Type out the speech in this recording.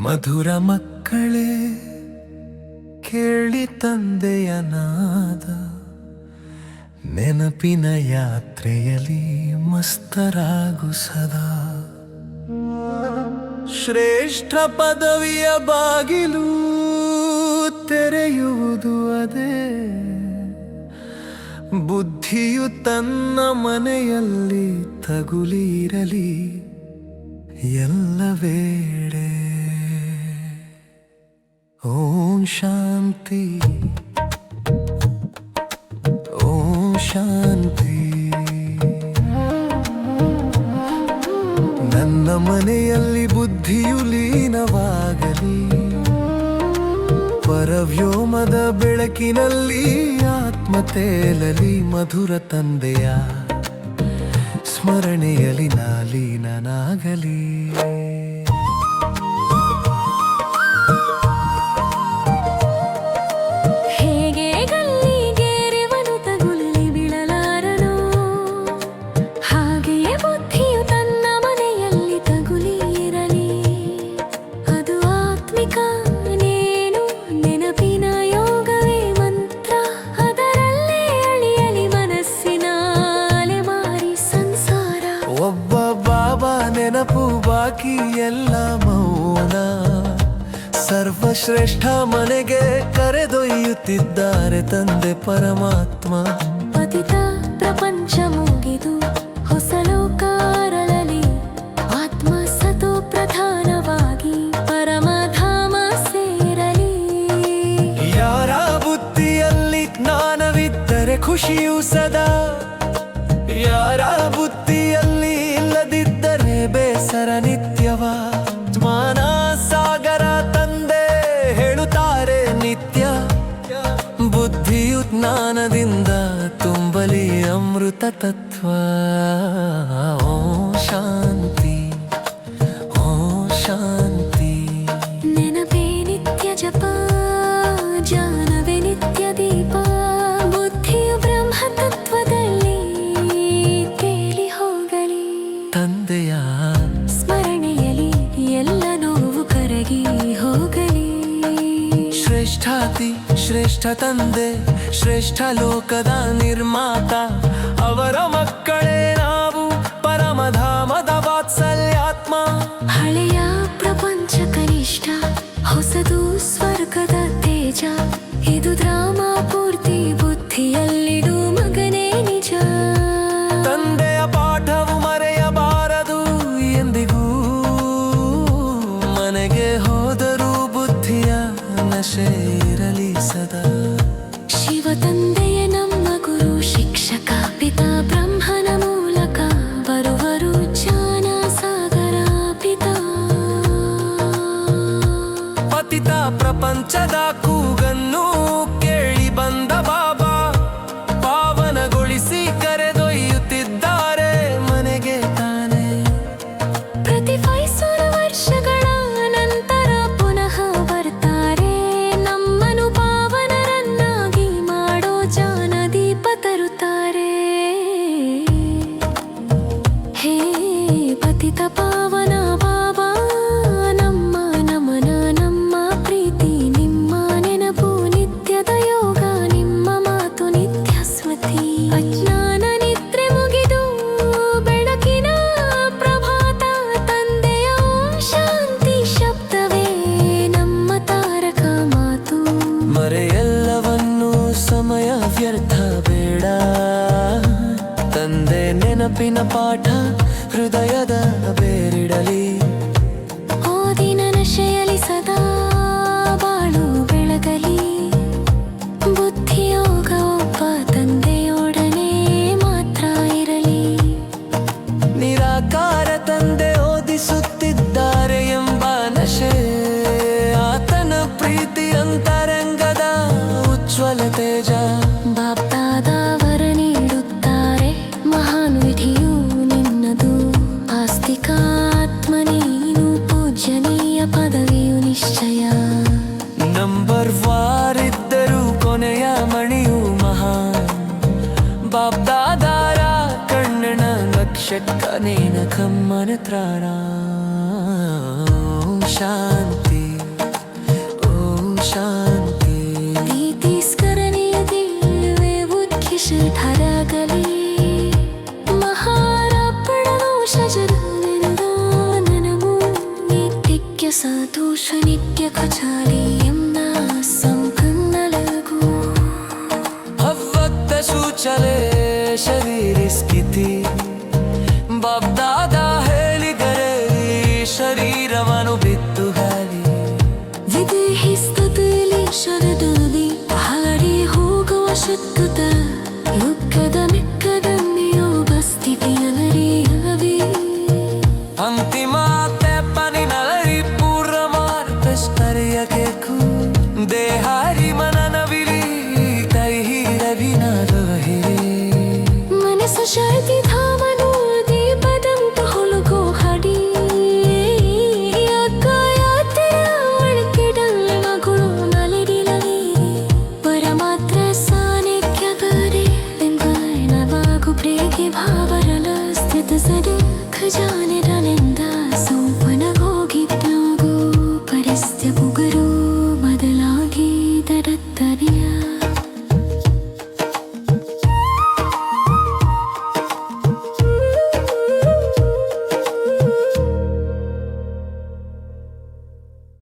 ಮಧುರ ಮಕ್ಕಳೇ ಕೇಳಿ ತಂದೆಯ ನಾದ, ನೆನಪಿನ ಯಾತ್ರೆಯಲ್ಲಿ ಮಸ್ತರಾಗು ಸದಾ. ಶ್ರೇಷ್ಠ ಪದವಿಯ ಬಾಗಿಲು ತೆರೆಯುವುದು ಅದೇ, ಬುದ್ಧಿಯು ತನ್ನ ಮನೆಯಲ್ಲಿ ತಗುಲಿರಲಿ ಎಲ್ಲ ವೇಳೆ. ಓಂ ಶಾಂತಿ, ಓಂ ಶಾಂತಿ. ನನ್ನ ಮನೆಯಲ್ಲಿ ಬುದ್ಧಿಯು ಲೀನವಾಗಲಿ, ಪರವ್ಯೋಮದ ಬೆಳಕಿನಲ್ಲಿ ಆತ್ಮ ತೇಲಲಿ. ಮಧುರ ತಂದೆಯ ಸ್ಮರಣೆಯಲ್ಲಿ ನಾಲೀನನಾಗಲಿ. ಒಬ್ಬ ಬಾಬಾ ನೆನಪು ಬಾಕಿ ಎಲ್ಲ ಮೌನ, ಸರ್ವಶ್ರೇಷ್ಠ ಮನೆಗೆ ಕರೆದೊಯ್ಯುತ್ತಿದ್ದಾರೆ ತಂದೆ ಪರಮಾತ್ಮ. ಪತಿತ ಪ್ರಪಂಚ ಮುಗಿದು ಹೊಸ ಲೋಕಾರಳಲಿ, ಆತ್ಮ ಸತೋ ಪ್ರಧಾನವಾಗಿ ಪರಮಧಾಮ ಸೇರಲಿ. ಯಾರ ಬುದ್ಧಿಯಲ್ಲಿ ಜ್ಞಾನವಿದ್ದರೆ ಖುಷಿಯು ಸದಾ, ಯಾರ ಬುದ್ಧಿಯಲ್ಲಿ ಇಲ್ಲದಿದ್ದರೆ ಬೇಸರ ನಿತ್ಯವ. ಜ್ಞಾನ ಸಾಗರ ತಂದೆ ಹೇಳುತ್ತಾರೆ ನಿತ್ಯ, ಬುದ್ಧಿಯು ಜ್ಞಾನದಿಂದ ತುಂಬಲಿ ಅಮೃತ ತತ್ವ. ಓಂ ಶಾಂತಿ, ಓಂ ಶಾಂತಿ. ನೆನಪೇ ನಿತ್ಯ ಜಪ, ಜ್ಞಾನವೇ ನಿತ್ಯ ದೀಪ, ಬುದ್ಧಿಯು ಬ್ರಹ್ಮ ತತ್ವದಲ್ಲಿ ತಂದೆಯ ಸ್ಮರಣೆಯಲ್ಲಿ ಎಲ್ಲ ನೋವು ಕರಗಿ ಹೋಗಲಿ. ಶ್ರೇಷ್ಠಾತಿ ಶ್ರೇಷ್ಠ ತಂದೆ, ಶ್ರೇಷ್ಠ ಲೋಕದ ನಿರ್ಮಾತ, ಅವರ ಮಕ್ಕಳೇ ನಾವು ಪರಮಧಾಮದ ವಾತ್ಸಲ್ಯಾತ್ಮ. ಹಳೆಯ ಪ್ರಪಂಚ ಕನಿಷ್ಠ, ಹೊಸದು ಸ್ವರ್ಗದ ತೇಜ, ಇದು ಡ್ರಾಮ ಪೂರ್ತಿ ಬುದ್ಧಿಯಲ್ಲಿಡು ಮಗನೇ ನಿಜ. ತಂದೆಯ ಪಾಠವು ಮರೆಯಬಾರದು ಎಂದಿಗೂ, ಮನೆಗೆ ಹೋದರೂ ಬುದ್ಧಿಯ ನಶೆ ಇರಲಿ ಸದಾ. ಶಿವ ತಂದೆಯ ನಮ್ಮ ಗುರು ಶಿಕ್ಷಕ, ಪಿತಾ ಬ್ರಹ್ಮನ ಮೂಲಕ ಬರುವರು ಜ್ಞಾನ ಸಾಗರ ಪಿತಾ. ಪತಿತ ಪ್ರಪಂಚದ ಕೂಗನ್ನು ಕೇಳಿ ಬಂದ ಬಾಬಾ, ಪಾವನಗೊಳಿಸಿ ಕರೆದೊಯ್ಯುತ್ತಿದ್ದಾರೆ ಮನೆಗೆ ತಾನೆ. ಪ್ರತಿ 500 ವರ್ಷಗಳ ನಂತರ ಪುನಃ ಬರ್ತಾರೆ, ನಮ್ಮನು ಪಾವನರನ್ನಾಗಿ ಮಾಡೋ ಜ್ಞಾನ ದೀಪ ತರುತ್ತಾರೆ. ಹೇ ಪತಿತ ಪಾವನ ಬಾಬಾ, ನಮ್ಮ ನಮನ, ನಮ್ಮ ಪ್ರೀತಿ, ನಿಮ್ಮ ನೆನಪು ನಿತ್ಯದ ಯೋಗ, ನಿಮ್ಮ ಮಾತು ನಿತ್ಯ ಸ್ಮೃತಿ. ಅಜ್ಞಾನ ನಿದ್ರೆ ಮುಗಿದು ಬೆಳಕಿನ ಪ್ರಭಾತ, ತಂದೆಯ ಓಂ ಶಾಂತಿ ಶಬ್ದವೇ ನಮ್ಮ ತಾರಕ ಮಾತು. ಮರೆಯೆಲ್ಲವನ್ನೂ ಸಮಯ ವ್ಯರ್ಥ ಬೇಡ, ತಂದೆ ನೆನಪಿನ ಪಾಠ ಹೃದಯದ ಬೇರಿಡಲಿ. ಓದಿನ ನಶೆಯಲ್ಲಿ ಸದಾ ಬಾಳು ಬೆಳಗಲಿ, ಬುದ್ಧಿಯೋಗ ಒಬ್ಬ ತಂದೆಯೊಡನೆ ಮಾತ್ರ ಇರಲಿ. ನಿರಾಕಾರ ತಂದೆ ಓದಿಸುತ್ತಿದ್ದಾರೆ ಎಂಬ ನಶೆ, ಆತನ ಪ್ರೀತಿ ಅಂತರಂಗದ ಉಜ್ವಲ ತೇಜ. ಬಾಪ್ದಾದವರ ನೀಡುತ್ತಾರೆ ಮಹಾನ್ ವಿಧಿಯು ನಿನ್ನದು, ಆಸ್ತಿಕ ಆತ್ಮ ನೀನು, ಪೂಜ್ಯನೀಯ ಪದವಿಯು ನಿಶ್ಚಯ. ನಂಬರ್ ವಾರಿದ್ದರೂ ಕೊನೆಯ ಮಣಿಯು ಮಹಾನ್, ಬಾಪ್ದಾದಾರ ಕಣ್ಣನ ಲಕ್ಷ್ಯಕ್ಕನೇನ ಕಮ್ಮನ ತ್ರಾಣ. ಶಾಂತಿ. सदोष नित्य खचाली यमुना संपन्न लगू हव्वत सूचले शरीर स्थिति बापदादा ಹೇಳಿದರೆ ಶರೀರವನ್ನು ಬಿತ್ತು ಹಾಲಿ ವಿದೇಹಿ ಸ್ತುತಿಲಿ ಶರದಲ್ಲಿ ಹಾಡಿ ಹೋಗುವ ಶಕ್ತ ಯುಗದ ಮಿಕ್ಕದ ನಿಯೋಗ ಸ್ಥಿತಿಯಲ್ಲಿ ಅವಿ ಅಂತಿಮ ತೆಪ್ಪನಿ ನಲರಿ ಪೂರ್ಣ ಮಾರ್ಗಸ್ತರಿಯ ಕೇಕು ದೇಹಾರಿ ಮನನವಿಲಿ ತೈಹಿ ರವಿನಾದವಹಿ ಮನಸ್ಸು ಶಾಂತಿ ಧಾಮನು ದೀಪದಂತ ಹೊಲಗೋ ಹಡಿ ಅಕ್ಕಾಯಾತಿರ ಮಳಕೆಡಲ್ಲ ಮಗಳು ನಲಿಡಿಲವಿ ಪರಮಾತ್ರ ಸಾನ್ನಿಧ್ಯಗರೆ ಬೆಂಗಾಯನವಾಗು ಪ್ರೇಗೆ ಭಾವರಲ ಸ್ಥಿತ ಸರಿ ಖಜಾನೆ